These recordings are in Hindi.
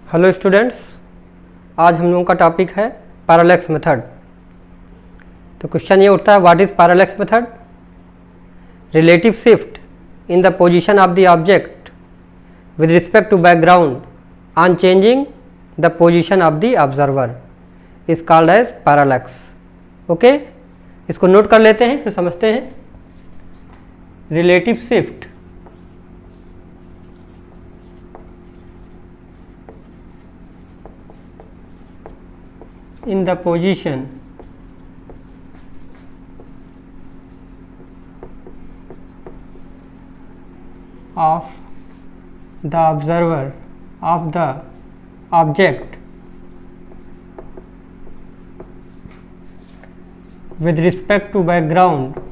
हेलो स्टूडेंट्स, आज हम लोगों का टॉपिक है पैरालैक्स मेथड। तो क्वेश्चन ये उठता है, what is parallax method? Relative shift in the position of the object with respect to background on changing the position of the observer is called as parallax. Okay, इसको नोट कर लेते हैं फिर समझते हैं। Relative shift in the position of the observer of the object with respect to background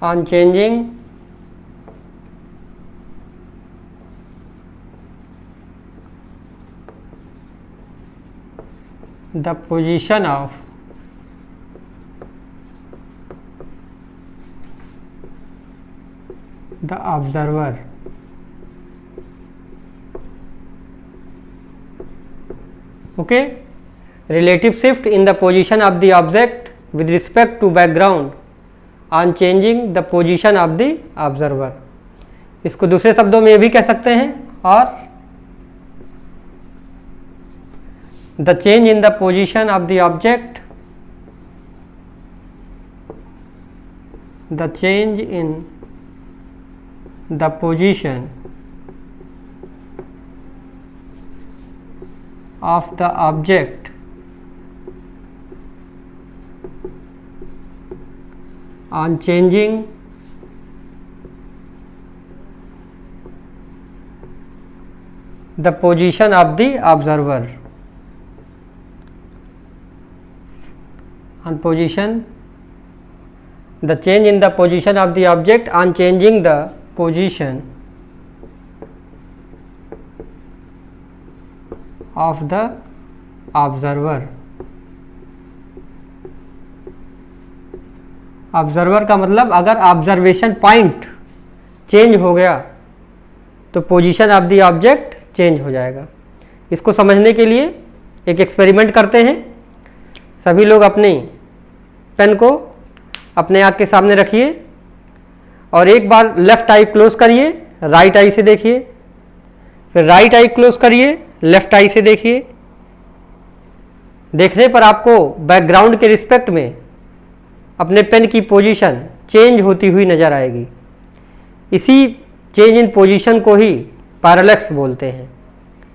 on changing the position of the observer okay, relative shift in the position of the object with respect to background on changing the position of the observer। इसको दूसरे शब्दों में ये भी कह सकते हैं, और the change in the position of the object, the change in the position of the object on changing the position of the observer on position, the change in the position of the object on changing the position of the observer। Observer का मतलब अगर ऑब्जर्वेशन पॉइंट चेंज हो गया तो position of the object change हो जाएगा। इसको समझने के लिए एक एक्सपेरिमेंट करते हैं। सभी लोग अपनी पेन को अपने आँख के सामने रखिए और एक बार लेफ्ट आई क्लोज करिए, राइट आई से देखिए, फिर राइट आई क्लोज करिए, लेफ्ट आई से देखिए। देखने पर आपको बैकग्राउंड के रिस्पेक्ट में अपने पेन की पोजीशन चेंज होती हुई नजर आएगी। इसी चेंज इन पोजीशन को ही पैरालैक्स बोलते हैं।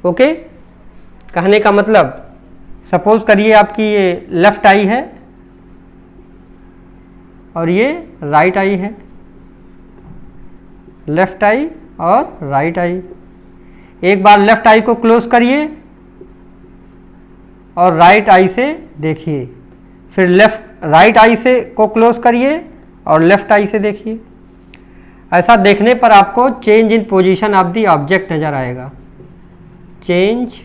ओके, कहने का मतलब, सपोज करिए आपकी ये लेफ्ट आई है और ये राइट आई है, लेफ्ट आई और राइट आई। एक बार लेफ्ट आई को क्लोज करिए और राइट आई से देखिए, फिर राइट आई से को क्लोज करिए और लेफ्ट आई से देखिए। ऐसा देखने पर आपको change in position of the object नजर आएगा। Change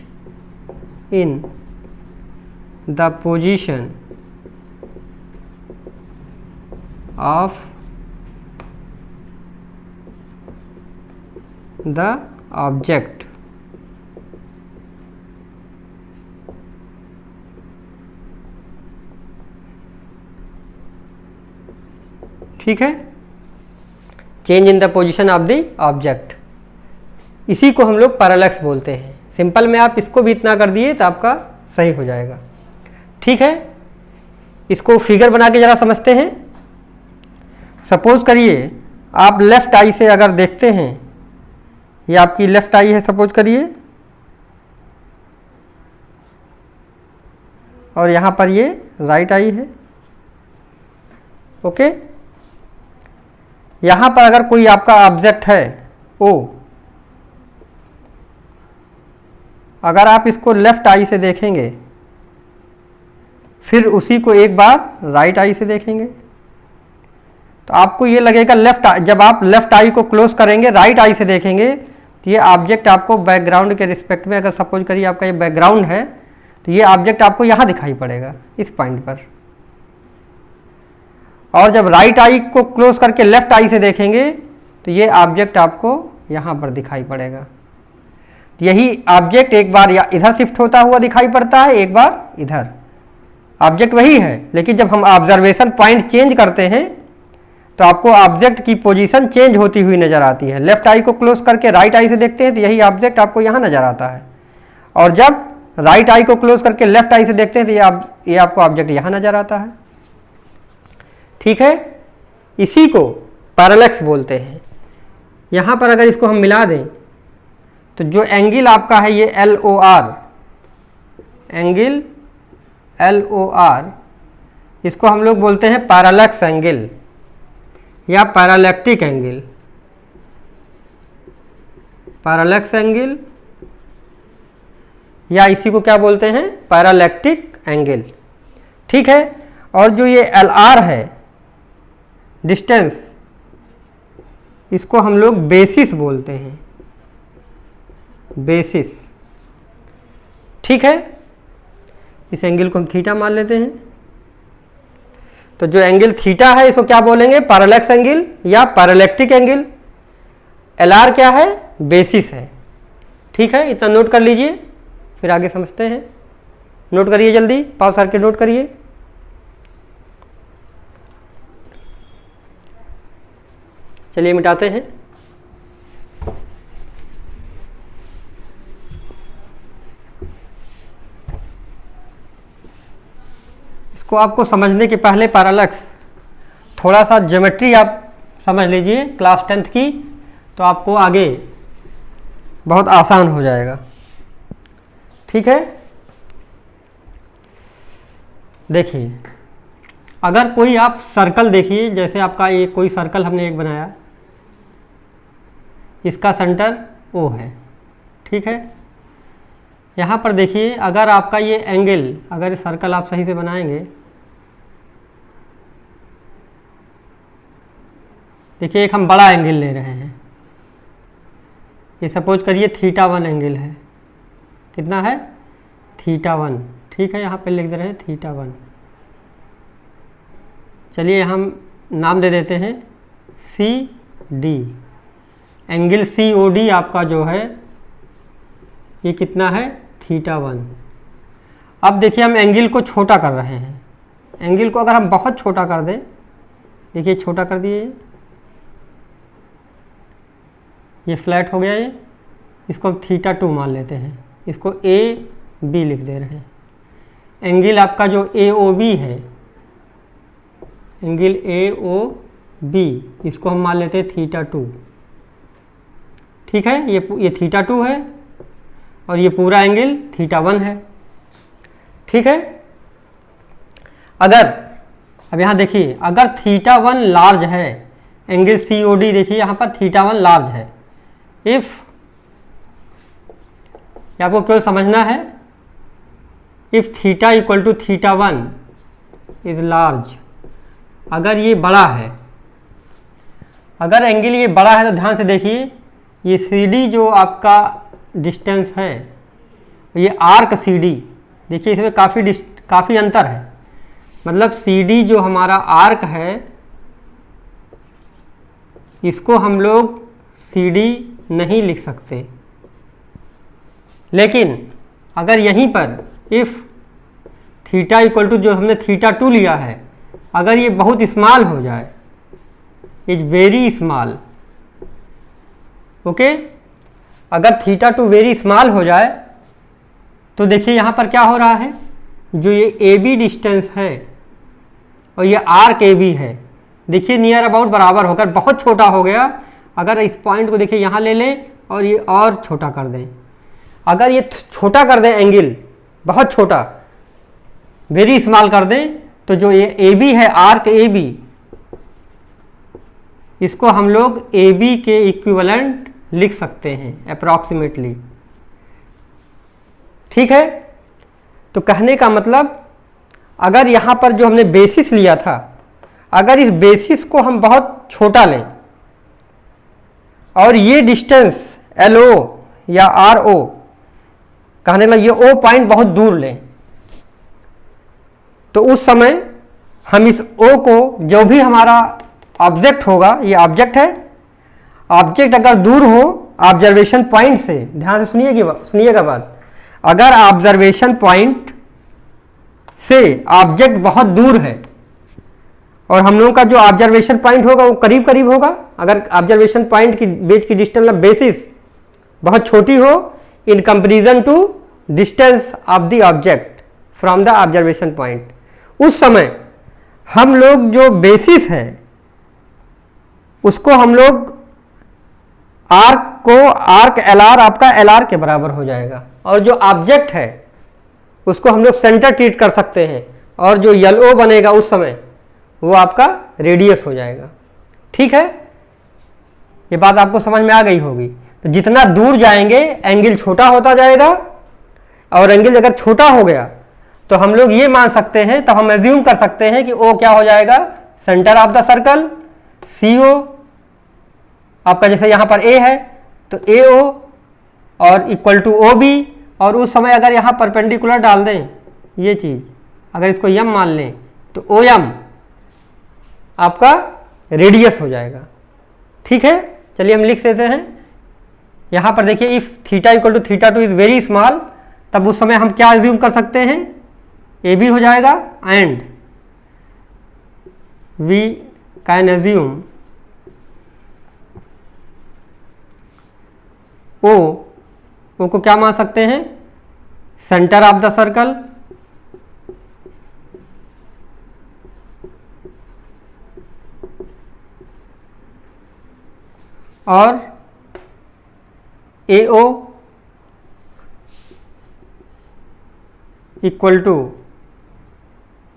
in the position of the object. ठीक है, change in the position of the object, इसी को हम लोग पैरालैक्स बोलते हैं। सिंपल में आप इसको भी इतना कर दिए तो आपका सही हो जाएगा। ठीक है, इसको फिगर बना के जरा समझते हैं। सपोज करिए आप लेफ्ट आई से अगर देखते हैं, ये आपकी लेफ्ट आई है सपोज करिए, और यहाँ पर ये राइट आई है। ओके, यहाँ पर अगर कोई आपका ऑब्जेक्ट है ओ, अगर आप इसको लेफ्ट आई से देखेंगे, फिर उसी को एक बार राइट आई से देखेंगे, तो आपको ये लगेगा जब आप लेफ्ट आई को क्लोज करेंगे, राइट आई से देखेंगे, तो ये ऑब्जेक्ट आपको बैकग्राउंड के रिस्पेक्ट में, अगर सपोज करिए आपका ये बैकग्राउंड है, तो ये ऑब्जेक्ट आपको यहाँ दिखाई पड़ेगा इस पॉइंट पर। और जब राइट आई को क्लोज करके लेफ्ट आई से देखेंगे तो ये ऑब्जेक्ट आपको यहाँ पर दिखाई पड़ेगा। यही ऑब्जेक्ट एक बार या इधर शिफ्ट होता हुआ दिखाई पड़ता है, एक बार इधर। ऑब्जेक्ट वही है, लेकिन जब हम ऑब्जर्वेशन पॉइंट चेंज करते हैं तो आपको ऑब्जेक्ट की पोजीशन चेंज होती हुई नजर आती है। लेफ्ट आई को क्लोज करके राइट आई से देखते हैं तो यही ऑब्जेक्ट आपको यहाँ नजर आता है, और जब राइट आई को क्लोज करके लेफ्ट आई से देखते हैं तो ये आपको ऑब्जेक्ट यहाँ नजर आता है। ठीक है, इसी को पैरेलैक्स बोलते हैं। यहाँ पर अगर इसको हम मिला दें तो जो एंगल आपका है ये LOR, एंगल LOR, इसको हम लोग बोलते हैं पैरेलैक्स एंगल या पैरालैक्टिक एंगल। पैरेलैक्स एंगल या इसी को क्या बोलते हैं, पैरालैक्टिक एंगल। ठीक है, और जो ये LR है डिस्टेंस, इसको हम लोग बेसिस बोलते हैं, बेसिस। ठीक है, इस एंगल को हम थीटा मान लेते हैं। तो जो एंगल थीटा है इसको क्या बोलेंगे, पैरेलैक्स एंगल या पैरालैक्टिक एंगल। LR क्या है, बेसिस है। ठीक है, इतना नोट कर लीजिए, फिर आगे समझते हैं। नोट करिए जल्दी, पॉज करके नोट करिए। चलिए मिटाते हैं। इसको आपको समझने के पहले पैरेलैक्स थोड़ा सा ज्योमेट्री आप समझ लीजिए क्लास 10th की, तो आपको आगे बहुत आसान हो जाएगा। ठीक है, देखिए अगर कोई आप सर्कल देखिए, जैसे आपका ये कोई सर्कल हमने एक बनाया, इसका सेंटर O है। ठीक है, यहाँ पर देखिए अगर आपका ये एंगल, अगर सर्कल आप सही से बनाएंगे, देखिए एक हम बड़ा एंगल ले रहे हैं, ये सपोज करिए θ1 एंगल है। कितना है, θ1। ठीक है, यहाँ पे लिख दे रहे हैं θ1। चलिए हम नाम दे देते हैं CD। एंगल COD आपका जो है ये कितना है, θ1। अब देखिए हम एंगल को छोटा कर रहे हैं। एंगल को अगर हम बहुत छोटा कर दें, देखिए छोटा कर दिए, ये फ्लैट हो गया, ये इसको हम θ2 मान लेते हैं, इसको AB लिख दे रहे हैं। एंगल आपका जो AOB है, एंगल AOB, इसको हम मान लेते हैं θ2। ठीक है, ये θ2 है और ये पूरा एंगल θ1 है। ठीक है, अगर अब यहाँ देखिए अगर θ1 लार्ज है, एंगल COD देखिए यहाँ पर θ1 लार्ज है। इफ आपको क्यों समझना है, if θ equal to θ1 is large, अगर ये बड़ा है, अगर एंगल ये बड़ा है तो ध्यान से देखिए, ये CD जो आपका डिस्टेंस है, ये आर्क CD, देखिए इसमें काफ़ी अंतर है। मतलब CD जो हमारा आर्क है, इसको हम लोग CD नहीं लिख सकते, लेकिन अगर यहीं पर इफ़ θ इक्वल टू जो हमने θ2 लिया है, अगर ये बहुत स्मॉल हो जाए, इज वेरी स्मॉल, ओके, अगर θ2 वेरी स्मॉल हो जाए तो देखिए यहाँ पर क्या हो रहा है, जो ये AB डिस्टेंस है और ये आर्क AB है, देखिए नियर अबाउट बराबर होकर बहुत छोटा हो गया। अगर इस पॉइंट को देखिए यहाँ ले लें और ये और छोटा कर दें, अगर ये छोटा कर दें एंगल, बहुत छोटा, वेरी स्मॉल कर दें, तो जो ये AB है, आर्क AB, इसको हम लोग AB के इक्विवेलेंट लिख सकते हैं अप्रॉक्सीमेटली। ठीक है, तो कहने का मतलब अगर यहाँ पर जो हमने बेसिस लिया था, अगर इस बेसिस को हम बहुत छोटा लें और ये डिस्टेंस LO या RO, कहने लगे ये O पॉइंट बहुत दूर लें, तो उस समय हम इस O को, जो भी हमारा ऑब्जेक्ट होगा, ये ऑब्जेक्ट है, ऑब्जेक्ट अगर दूर हो ऑब्जर्वेशन पॉइंट से, ध्यान से सुनिएगा बात, अगर ऑब्जर्वेशन पॉइंट से ऑब्जेक्ट बहुत दूर है और हम लोगों का जो ऑब्जर्वेशन पॉइंट होगा वो करीब करीब होगा, अगर ऑब्जर्वेशन पॉइंट की बीच की डिस्टेंस बेसिस बहुत छोटी हो in comparison to distance of the object from the observation point, उस समय हम लोग जो बेसिस है उसको हम लोग आर्क LR आपका LR के बराबर हो जाएगा, और जो ऑब्जेक्ट है उसको हम लोग सेंटर ट्रीट कर सकते हैं, और जो LO बनेगा उस समय वो आपका रेडियस हो जाएगा। ठीक है, ये बात आपको समझ में आ गई होगी। तो जितना दूर जाएंगे एंगल छोटा होता जाएगा, और एंगल अगर छोटा हो गया तो हम लोग ये मान सकते हैं, तो हम एज्यूम कर सकते हैं कि O क्या हो जाएगा, centre of the circle, CO आपका जैसे यहाँ पर A है तो AO और इक्वल टू OB, और उस समय अगर यहाँ परपेंडिकुलर डाल दें ये चीज़, अगर इसको M मान लें तो OM आपका रेडियस हो जाएगा। ठीक है, चलिए हम लिख देते हैं। यहाँ पर देखिए if theta equal to theta 2 is very small, तब उस समय हम क्या एज्यूम कर सकते हैं, AB हो जाएगा, and we can assume O को क्या मान सकते हैं, सेंटर ऑफ द सर्कल, और AO इक्वल टू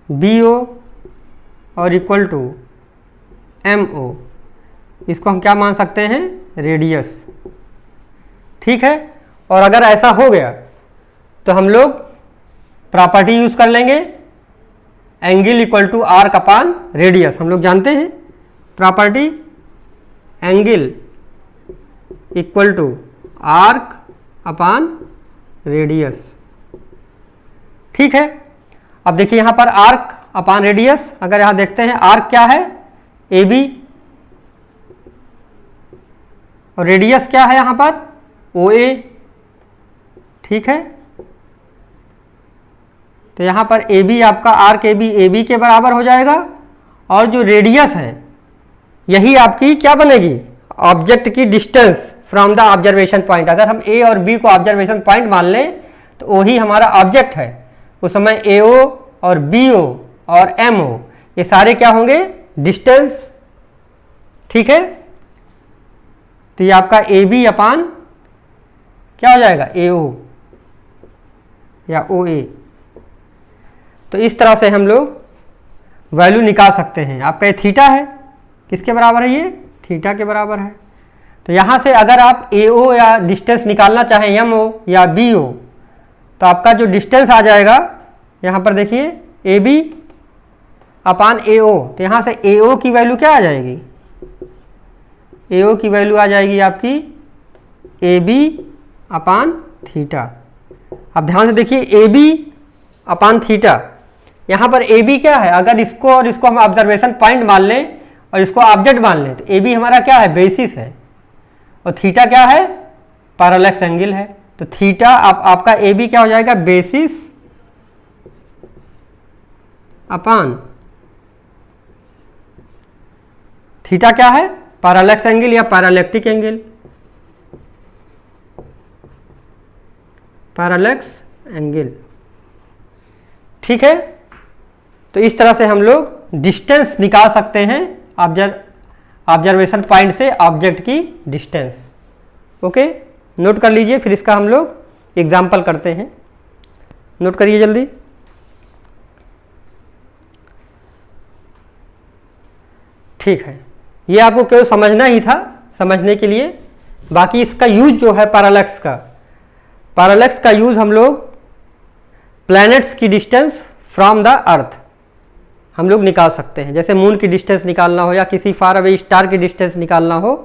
BO और इक्वल टू MO, इसको हम क्या मान सकते हैं, रेडियस। ठीक है, और अगर ऐसा हो गया तो हम लोग प्रॉपर्टी यूज कर लेंगे, angle equal to arc upon radius. हम लोग जानते हैं property angle equal to arc upon radius. ठीक है, अब देखिए यहाँ पर आर्क अपान रेडियस, अगर यहाँ देखते हैं आर्क क्या है, AB, और रेडियस क्या है यहाँ पर, OA। ठीक है, तो यहाँ पर AB आपका आर्क AB के बराबर हो जाएगा, और जो रेडियस है यही आपकी क्या बनेगी, ऑब्जेक्ट की distance from the observation point. अगर हम A और B को ऑब्जर्वेशन पॉइंट मान लें तो वही हमारा ऑब्जेक्ट है, उस समय AO और BO और MO ये सारे क्या होंगे, डिस्टेंस। ठीक है, तो ये आपका AB अपान क्या हो जाएगा, AO या OA। तो इस तरह से हम लोग वैल्यू निकाल सकते हैं। आपका ये थीटा है, किसके बराबर है, ये थीटा के बराबर है। तो यहाँ से अगर आप AO या डिस्टेंस निकालना चाहें, MO या BO, तो आपका जो डिस्टेंस आ जाएगा यहाँ पर देखिए AB अपान AO, तो यहाँ से AO की वैल्यू क्या आ जाएगी, AO की वैल्यू आ जाएगी आपकी AB अपान थीटा। अब ध्यान से देखिए AB अपान थीटा, यहाँ पर AB क्या है, अगर इसको और इसको हम ऑब्जर्वेशन पॉइंट मान लें और इसको ऑब्जेक्ट मान लें तो AB हमारा क्या है, बेसिस है, और थीटा क्या है, पैरेलक्स एंगल है। तो थीटा आपका AB क्या हो जाएगा, बेसिस अपान थीटा क्या है, पैरेलक्स एंगल या पैरालेक्टिक एंगल, पैरेलक्स एंगल। ठीक है, तो इस तरह से हम लोग डिस्टेंस निकाल सकते हैं ऑब्जर्वेशन पॉइंट से ऑब्जेक्ट की डिस्टेंस। ओके, नोट कर लीजिए, फिर इसका हम लोग एग्जाम्पल करते हैं। नोट करिए जल्दी। ठीक है, ये आपको केवल समझना ही था, समझने के लिए। बाकी इसका यूज जो है पैरेलक्स का यूज हम लोग प्लैनेट्स की डिस्टेंस फ्रॉम द अर्थ हम लोग निकाल सकते हैं। जैसे मून की डिस्टेंस निकालना हो या किसी फार अवे स्टार की डिस्टेंस निकालना हो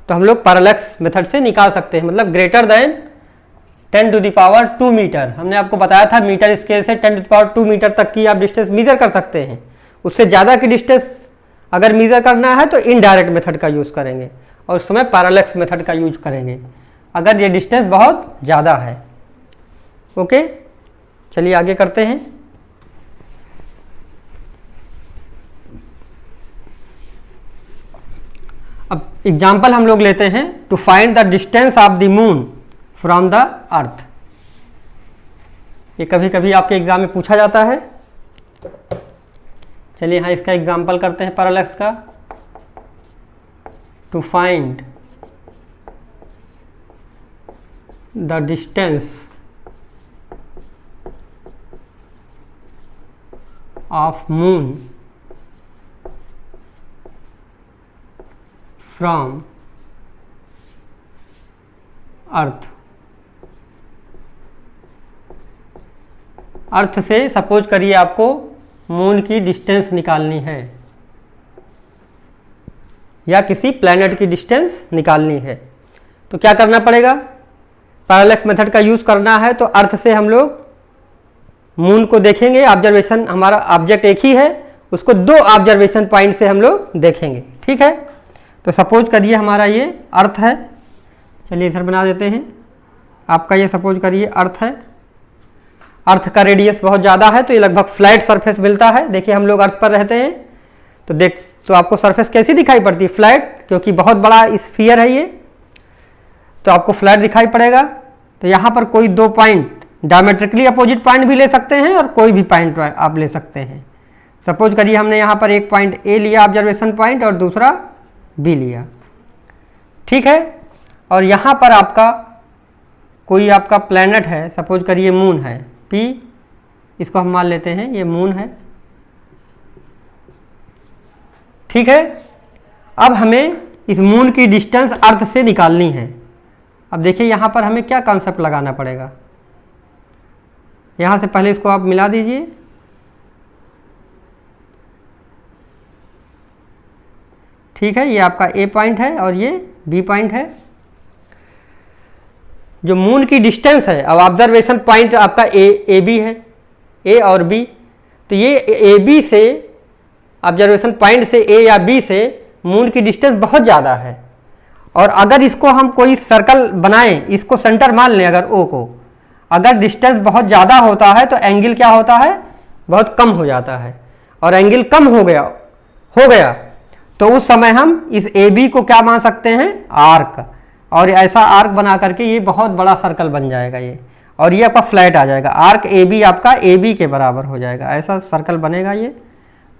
तो हम लोग पैरेलक्स मेथड से निकाल सकते हैं, मतलब ग्रेटर देन 10⁻² मीटर। हमने आपको बताया था मीटर स्केल से 10⁻² मीटर तक की आप डिस्टेंस मेजर कर सकते हैं, उससे ज़्यादा की डिस्टेंस अगर मेज़र करना है तो इनडायरेक्ट मेथड का यूज़ करेंगे और उस समय पैरालेक्स मेथड का यूज करेंगे अगर ये डिस्टेंस बहुत ज़्यादा है। ओके, चलिए आगे करते हैं। अब एग्जाम्पल हम लोग लेते हैं to find the distance of the moon from the earth. ये कभी कभी आपके एग्जाम में पूछा जाता है। चलिए यहाँ इसका एग्जाम्पल करते हैं पैरालेक्स का। To find the distance of moon from earth. Earth से सपोज करिए आपको मून की डिस्टेंस निकालनी है या किसी प्लैनेट की डिस्टेंस निकालनी है, तो क्या करना पड़ेगा? पैरालेक्स मेथड का यूज़ करना है तो अर्थ से हम लोग मून को देखेंगे। ऑब्जर्वेशन, हमारा ऑब्जेक्ट एक ही है, उसको दो ऑब्जर्वेशन पॉइंट से हम लोग देखेंगे। ठीक है, तो सपोज करिए हमारा ये अर्थ है। चलिए इधर बना देते हैं। आपका ये सपोज करिए अर्थ है। अर्थ का रेडियस बहुत ज़्यादा है तो ये लगभग फ्लैट सरफेस मिलता है। देखिए हम लोग अर्थ पर रहते हैं तो आपको सरफेस कैसी दिखाई पड़ती है? फ्लैट, क्योंकि बहुत बड़ा स्फीयर है ये, तो आपको फ्लैट दिखाई पड़ेगा। तो यहाँ पर कोई दो पॉइंट, डायमेट्रिकली अपोजिट पॉइंट भी ले सकते हैं और कोई भी पॉइंट आप ले सकते हैं। सपोज करिए हमने यहाँ पर एक पॉइंट ए लिया ऑब्जर्वेशन पॉइंट और दूसरा बी लिया। ठीक है, और यहाँ पर आपका कोई आपका प्लैनेट है, सपोज करिए मून है पी, इसको हम मान लेते हैं ये मून है। ठीक है, अब हमें इस मून की डिस्टेंस अर्थ से निकालनी है। अब देखिए यहाँ पर हमें क्या कॉन्सेप्ट लगाना पड़ेगा। यहाँ से पहले इसको आप मिला दीजिए। ठीक है, ये आपका ए पॉइंट है और ये बी पॉइंट है। जो मून की डिस्टेंस है, अब ऑब्जर्वेशन पॉइंट आपका ए बी है, ए और बी, तो ये ए बी से ऑब्जर्वेशन पॉइंट से ए या बी से मून की डिस्टेंस बहुत ज़्यादा है। और अगर इसको हम कोई सर्कल बनाएं, इसको सेंटर मान लें अगर ओ को, अगर डिस्टेंस बहुत ज़्यादा होता है तो एंगल क्या होता है? बहुत कम हो जाता है। और एंगल कम हो गया तो उस समय हम इस ए बी को क्या मान सकते हैं? आर्क। और ऐसा आर्क बना करके ये बहुत बड़ा सर्कल बन जाएगा ये, और ये आपका फ्लैट आ जाएगा। आर्क ए बी आपका ए बी के बराबर हो जाएगा। ऐसा सर्कल बनेगा, ये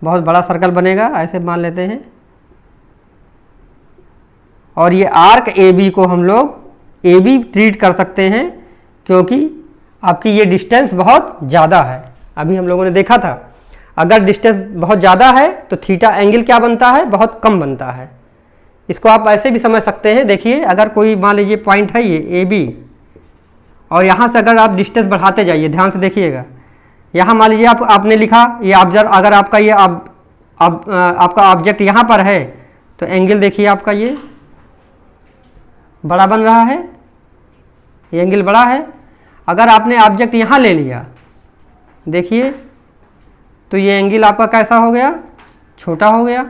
बहुत बड़ा सर्कल बनेगा, ऐसे मान लेते हैं। और ये आर्क ए बी को हम लोग ए बी ट्रीट कर सकते हैं क्योंकि आपकी ये डिस्टेंस बहुत ज़्यादा है। अभी हम लोगों ने देखा था अगर डिस्टेंस बहुत ज़्यादा है तो थीटा एंगल क्या बनता है? बहुत कम बनता है। इसको आप ऐसे भी समझ सकते हैं। देखिए अगर कोई मान लीजिए पॉइंट है ये ए बी, और यहाँ से अगर आप डिस्टेंस बढ़ाते जाइए, ध्यान से देखिएगा, यहाँ मान लीजिए आपने लिखा ये अगर आपका ये आपका ऑब्जेक्ट यहाँ पर है तो एंगल देखिए आपका ये बड़ा बन रहा है, ये एंगल बड़ा है। अगर आपने ऑब्जेक्ट यहाँ ले लिया, देखिए तो ये एंगल आपका कैसा हो गया? छोटा हो गया।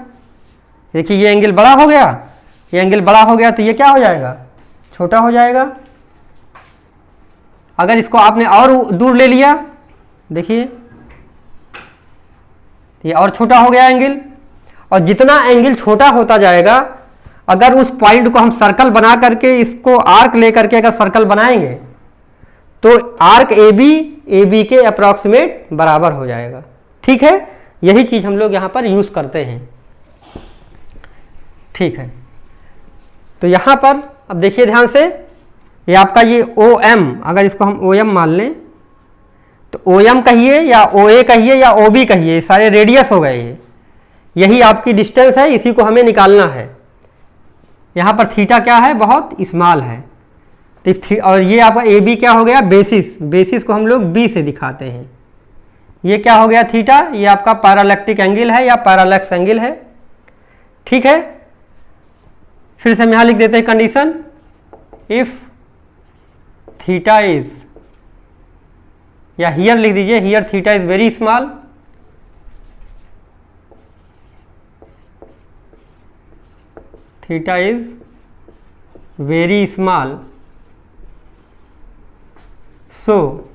देखिए ये एंगल बड़ा हो गया, ये एंगल बड़ा हो गया तो ये क्या हो जाएगा? छोटा हो जाएगा। अगर इसको आपने और दूर ले लिया, देखिए ये और छोटा हो गया एंगल। और जितना एंगल छोटा होता जाएगा, अगर उस पॉइंट को हम सर्कल बना करके इसको आर्क ले करके अगर सर्कल बनाएंगे तो आर्क ए बी के अप्रॉक्सीमेट बराबर हो जाएगा। ठीक है, यही चीज हम लोग यहाँ पर यूज करते हैं। ठीक है, तो यहाँ पर अब देखिए ध्यान से, ये आपका ये ओ एम, अगर इसको हम ओ एम मान लें तो ओ एम कहिए या ओ ए कहिए या ओ बी कहिए, सारे रेडियस हो गए। ये यही आपकी डिस्टेंस है, इसी को हमें निकालना है। यहाँ पर थीटा क्या है? बहुत स्मॉल है। तो और ये आपका ए बी क्या हो गया? बेसिस को हम लोग बी से दिखाते हैं। ये क्या हो गया? थीटा। ये आपका पैरालेक्टिक एंगल है या पैरालेक्स एंगल है। ठीक है, फिर से हम यहाँ लिख देते हैं कंडीशन, इफ थीटा इज, या हियर लिख दीजिए, here theta is very small, theta is very small, so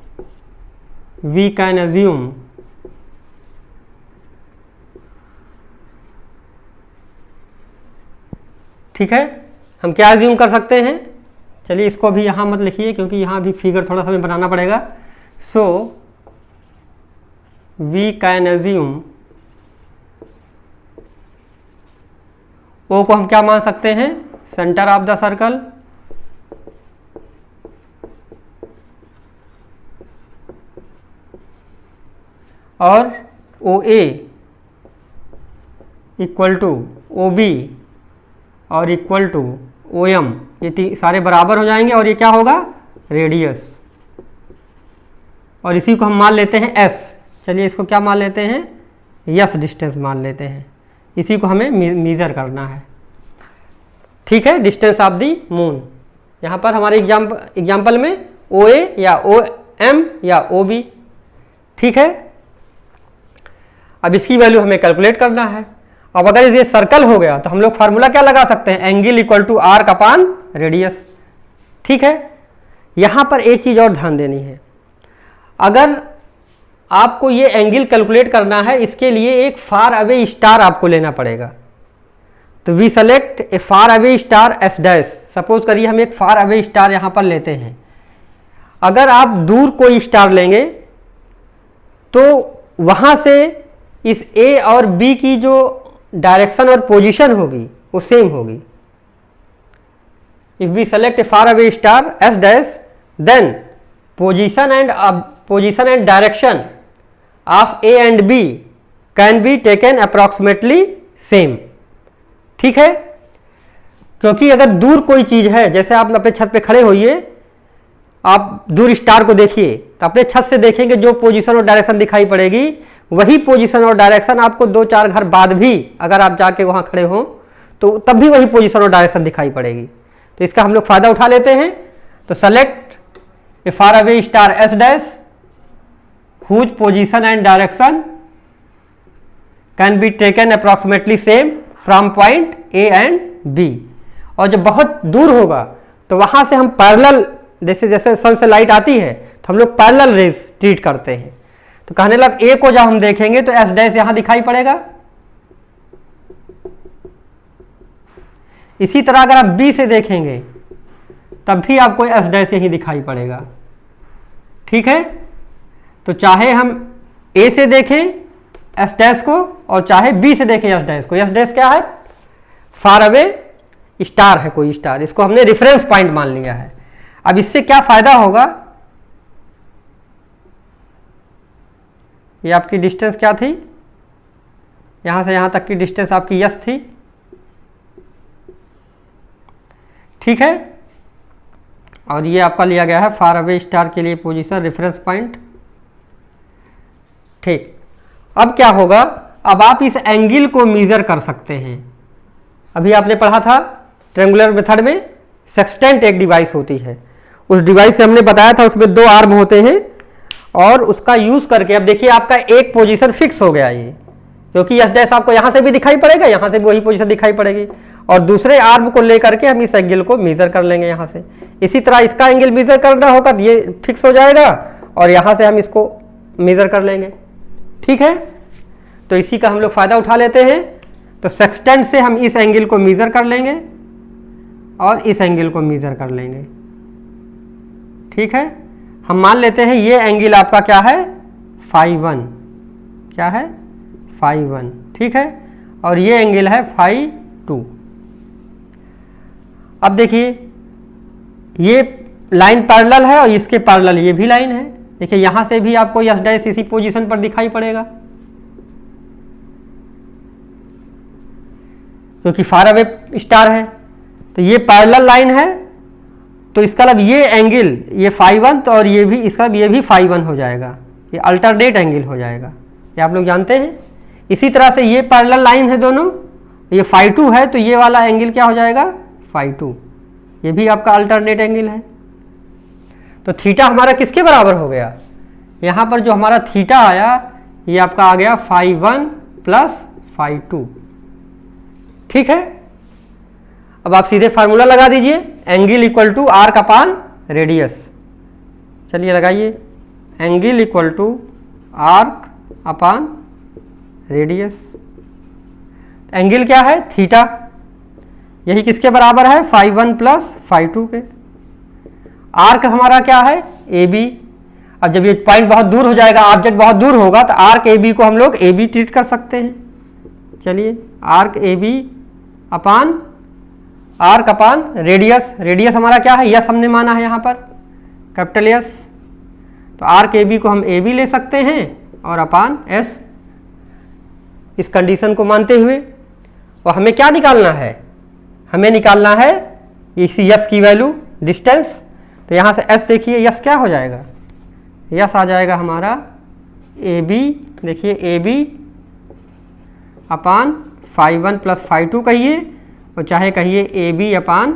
we can assume ठीक है, हम क्या अज्यूम कर सकते हैं, चलिए इसको भी यहाँ मत लिखिए क्योंकि यहाँ भी फिगर थोड़ा सा हमें बनाना पड़ेगा। सो वी कैन अज्यूम, ओ को हम क्या मान सकते हैं, सेंटर ऑफ द सर्कल, और ओ ए इक्वल टू ओ बी और इक्वल टू ओ एम, ये सारे बराबर हो जाएंगे और ये क्या होगा, रेडियस, और इसी को हम मान लेते हैं एस। चलिए इसको क्या मान लेते हैं, यस डिस्टेंस मान लेते हैं, इसी को हमें मेजर करना है। ठीक है, डिस्टेंस ऑफ दी मून। यहाँ पर हमारे एग्जाम्पल में ओ ए या ओ एम या ओ बी। ठीक है, अब इसकी वैल्यू हमें कैलकुलेट करना है। अब अगर ये सर्कल हो गया तो हम लोग फार्मूला क्या लगा सकते हैं, angle equal to arc upon radius. ठीक है, यहां पर एक चीज और ध्यान देनी है, अगर आपको ये एंगल कैलकुलेट करना है इसके लिए एक फार अवे स्टार आपको लेना पड़ेगा। तो we select a far away star S dash. सपोज करिए हम एक फार अवे स्टार यहां पर लेते हैं। अगर आप दूर कोई स्टार लेंगे तो वहां से इस ए और बी की जो डायरेक्शन और पोजीशन होगी वो सेम होगी। If we select a far away star S dash, then position and direction of A and B can be taken approximately same. ठीक है, क्योंकि अगर दूर कोई चीज है, जैसे आप अपने छत पे खड़े होइए, आप दूर स्टार को देखिए तो अपने छत से देखेंगे जो पोजीशन और डायरेक्शन दिखाई पड़ेगी वही पोजीशन और डायरेक्शन आपको 2-4 घर बाद भी अगर आप जाके वहां खड़े हो तो तब भी वही पोजीशन और डायरेक्शन दिखाई पड़ेगी। तो इसका हम लोग फायदा उठा लेते हैं। तो select a far away star S dash whose position and direction can be taken approximately same from point A and B. और जब बहुत दूर होगा तो वहां से हम पैरेलल, जैसे जैसे सन से लाइट आती है तो हम लोग पैरेलल रेज ट्रीट करते हैं। तो कहने लग ए को जब हम देखेंगे तो एस डैश यहां दिखाई पड़ेगा। इसी तरह अगर आप बी से देखेंगे तब भी आपको एस डैश यही दिखाई पड़ेगा। ठीक है, तो चाहे हम ए से देखें एस डैश को और चाहे बी से देखें एस डैश को। एस डैश क्या है, फार अवे स्टार है कोई स्टार, इसको हमने रेफरेंस पॉइंट मान लिया है। अब इससे क्या फायदा होगा, ये आपकी डिस्टेंस क्या थी, यहां से यहां तक की डिस्टेंस आपकी यस थी। ठीक है, और ये आपका लिया गया है फार अवे स्टार के लिए पोजीशन रेफरेंस पॉइंट। ठीक, अब क्या होगा, अब आप इस एंगल को मेजर कर सकते हैं। अभी आपने पढ़ा था ट्रायंगुलर मेथड में सेक्सटेंट एक डिवाइस होती है, उस डिवाइस से हमने बताया था उसमें 2 आर्म होते हैं और उसका यूज करके अब देखिए आपका एक पोजीशन फिक्स हो गया ये, क्योंकि एस डैश आपको यहां से भी दिखाई पड़ेगा, यहां से भी वही पोजीशन दिखाई पड़ेगी, और दूसरे आर्म को लेकर के हम इस एंगल को मेजर कर लेंगे यहां से। इसी तरह इसका एंगल मेजर करना होगा तो ये फिक्स हो जाएगा और यहां से हम इसको मेजर कर लेंगे। ठीक है, तो इसी का हम लोग फायदा उठा लेते हैं। तो सेक्सटेंट से हम इस एंगल को मेजर कर लेंगे और इस एंगल को मेजर कर लेंगे। ठीक है, हम मान लेते हैं ये एंगल आपका क्या है, φ1, क्या है, φ1। ठीक है, और ये एंगल है φ2। अब देखिए ये लाइन पैरेलल है और इसके पैरेलल ये भी लाइन है। देखिए यहां से भी आपको एस डैश इसी पोजीशन पर दिखाई पड़ेगा क्योंकि फार अवे स्टार है। तो ये पैरेलल लाइन है, तो इसका मतलब ये एंगल ये φ1 तो और ये भी इसका ये भी φ1 हो जाएगा, ये अल्टरनेट एंगल हो जाएगा, ये आप लोग जानते हैं। इसी तरह से ये पैरेलल लाइन है दोनों, ये φ2 है तो ये वाला एंगल क्या हो जाएगा, φ2, ये भी आपका अल्टरनेट एंगल है। तो थीटा हमारा किसके बराबर हो गया, यहाँ पर जो हमारा थीटा आया ये आपका आ गया φ1 + φ2। ठीक है, अब आप सीधे फार्मूला लगा दीजिए, angle equal to arc upon radius. चलिए लगाइए, angle equal to arc upon radius. Angle क्या है? थीटा। यही किसके बराबर है? φ1 प्लस φ2 के। आर्क हमारा क्या है? A B. अब जब ये पॉइंट बहुत दूर हो जाएगा, ऑब्जेक्ट बहुत दूर होगा, तो आर्क ए बी को हम लोग ए बी ट्रीट कर सकते हैं। चलिए, arc A B upon arc upon radius. Radius हमारा क्या है? यस हमने माना है यहाँ पर, कैपिटल यस। तो आर्क ए बी को हम ए बी ले सकते हैं और अपान एस, इस कंडीशन को मानते हुए। और हमें क्या निकालना है? हमें निकालना है इसी यस की वैल्यू, डिस्टेंस। तो यहाँ से एस देखिए, यस क्या हो जाएगा? यस आ जाएगा हमारा ए बी, देखिए ए बी अपान φ1 प्लस φ2 कहिए, और चाहे कहिए ए बी अपान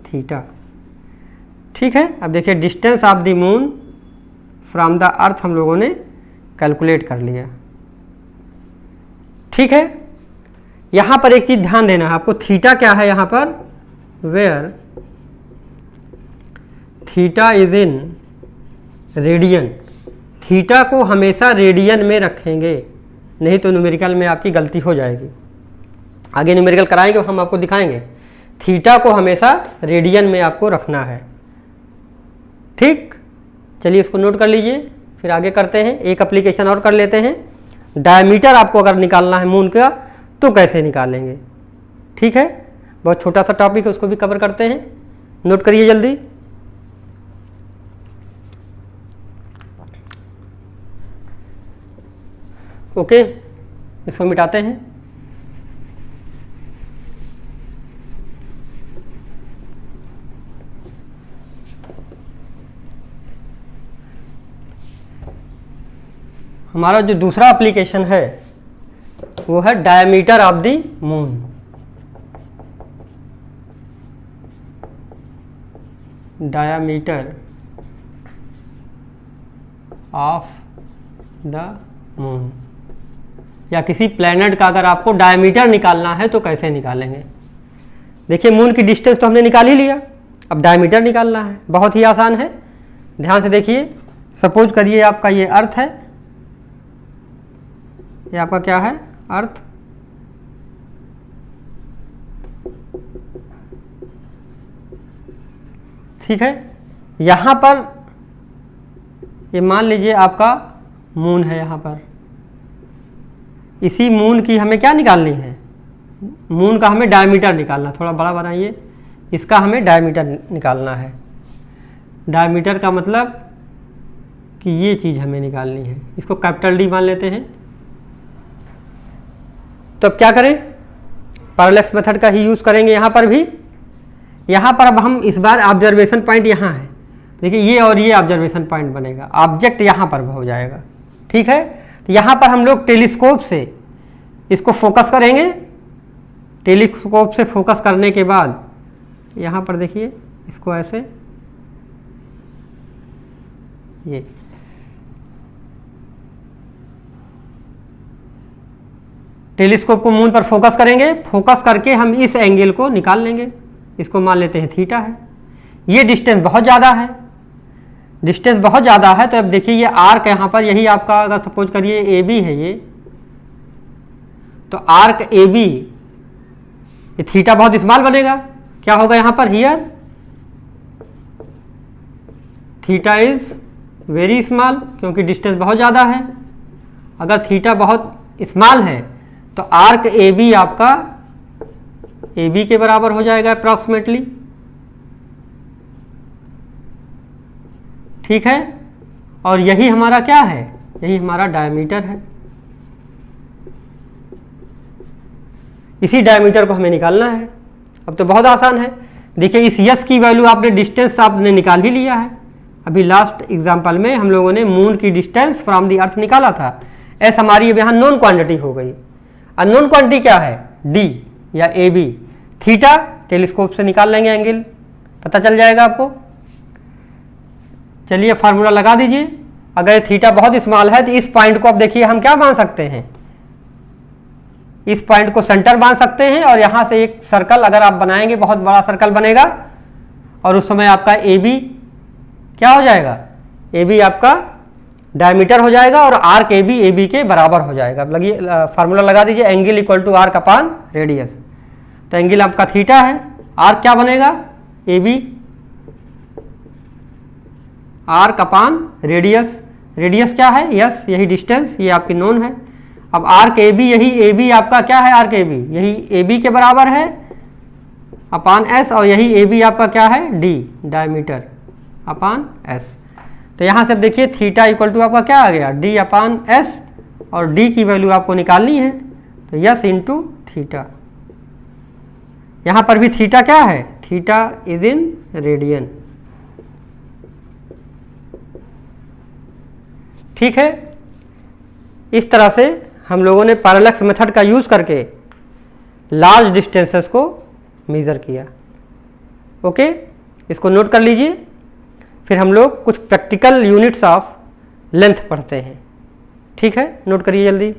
थीटा। ठीक है। अब देखिए distance of the moon from the अर्थ हम लोगों ने कैलकुलेट कर लिया। ठीक है। यहाँ पर एक चीज़ ध्यान देना है आपको, थीटा क्या है यहाँ पर? Where theta is in radian. Theta को हमेशा रेडियन में रखेंगे, नहीं तो न्यूमेरिकल में आपकी गलती हो जाएगी। आगे न्यूमेरिकल कराएंगे, हम आपको दिखाएंगे। थीटा को हमेशा रेडियन में आपको रखना है। ठीक, चलिए इसको नोट कर लीजिए, फिर आगे करते हैं। एक एप्लीकेशन और कर लेते हैं। डायमीटर आपको अगर निकालना है मून का तो कैसे निकालेंगे? ठीक है, बहुत छोटा सा टॉपिक है, उसको भी कवर करते हैं। नोट करिए जल्दी। ओके, इसको मिटाते हैं। हमारा जो दूसरा एप्लीकेशन है वो है diameter of the moon. Diameter of the moon, या किसी प्लैनेट का अगर आपको डायमीटर निकालना है तो कैसे निकालेंगे? देखिए मून की डिस्टेंस तो हमने निकाल ही लिया, अब डायमीटर निकालना है। बहुत ही आसान है, ध्यान से देखिए। सपोज करिए आपका ये अर्थ है, ये आपका क्या है? अर्थ। ठीक है, यहाँ पर ये मान लीजिए आपका मून है। यहाँ पर इसी मून की हमें क्या निकालनी है? मून का हमें डायमीटर निकालना। थोड़ा बड़ा बनाइए, इसका हमें डायमीटर निकालना है। डायमीटर का मतलब कि ये चीज़ हमें निकालनी है, इसको कैपिटल डी मान लेते हैं। तो अब क्या करें? पैरेलैक्स मेथड का ही यूज़ करेंगे यहाँ पर भी। यहाँ पर अब हम इस बार ऑब्जर्वेशन पॉइंट यहाँ है, देखिए ये और ये ऑब्जर्वेशन पॉइंट बनेगा, ऑब्जेक्ट यहाँ पर हो जाएगा। ठीक है, तो यहाँ पर हम लोग टेलीस्कोप से इसको फोकस करेंगे। टेलीस्कोप से फोकस करने के बाद यहाँ पर देखिए इसको ऐसे, ये टेलीस्कोप को मून पर फोकस करेंगे। फोकस करके हम इस एंगल को निकाल लेंगे, इसको मान लेते हैं थीटा है। ये डिस्टेंस बहुत ज़्यादा है, डिस्टेंस बहुत ज़्यादा है। तो अब देखिए ये आर्क यहाँ पर, यही आपका अगर सपोज करिए ए बी है ये, तो आर्क ए बी, ये थीटा बहुत स्मॉल बनेगा। क्या होगा यहाँ पर? Here theta is very small, क्योंकि डिस्टेंस बहुत ज़्यादा है। अगर थीटा बहुत स्मॉल है तो आर्क ए बी आपका ए बी के बराबर हो जाएगा अप्रॉक्सीमेटली। ठीक है, और यही हमारा क्या है? यही हमारा डायमीटर है। इसी डायमीटर को हमें निकालना है। अब तो बहुत आसान है, देखिए इस यस की वैल्यू आपने, डिस्टेंस आपने निकाल ही लिया है। अभी लास्ट एग्जांपल में हम लोगों ने मून की डिस्टेंस फ्रॉम द अर्थ निकाला था। एस हमारी अब यहाँ नॉन क्वांटिटी हो गई। अननोन क्वांटिटी क्या है? डी या ए बी। थीटा टेलीस्कोप से निकाल लेंगे, एंगल पता चल जाएगा आपको। चलिए फार्मूला लगा दीजिए। अगर थीटा बहुत स्मॉल है तो इस पॉइंट को अब देखिए हम क्या मान सकते हैं? इस पॉइंट को सेंटर मान सकते हैं और यहाँ से एक सर्कल अगर आप बनाएंगे, बहुत बड़ा सर्कल बनेगा और उस समय आपका ए बी क्या हो जाएगा, ए बी आपका डायमीटर हो जाएगा और आर्क ए बी के बराबर हो जाएगा। अब लगिए फार्मूला लगा दीजिए, angle equal to arc upon radius. तो एंगल आपका थीटा है, आर्क क्या बनेगा, A B arc upon radius. Radius क्या है, यस, यही डिस्टेंस, ये आपकी नोन है। अब आर्क ए बी, यही ए बी आपका क्या है, आर्क ए बी यही ए बी के बराबर है अपान एस, और यही ए बी आपका क्या है, डी डायमीटर अपान एस। तो यहाँ से अब देखिए थीटा इक्वल टू आपका क्या आ गया, डी अपान एस, और डी की वैल्यू आपको निकालनी है तो यस इंटू थीटा। यहाँ पर भी थीटा क्या है, थीटा इज इन रेडियन। ठीक है, इस तरह से हम लोगों ने पैरेलक्स मेथड का यूज़ करके लार्ज डिस्टेंसेस को मेज़र किया। ओके, इसको नोट कर लीजिए। फिर हम लोग कुछ प्रैक्टिकल यूनिट्स ऑफ लेंथ पढ़ते हैं। ठीक है, नोट करिए जल्दी।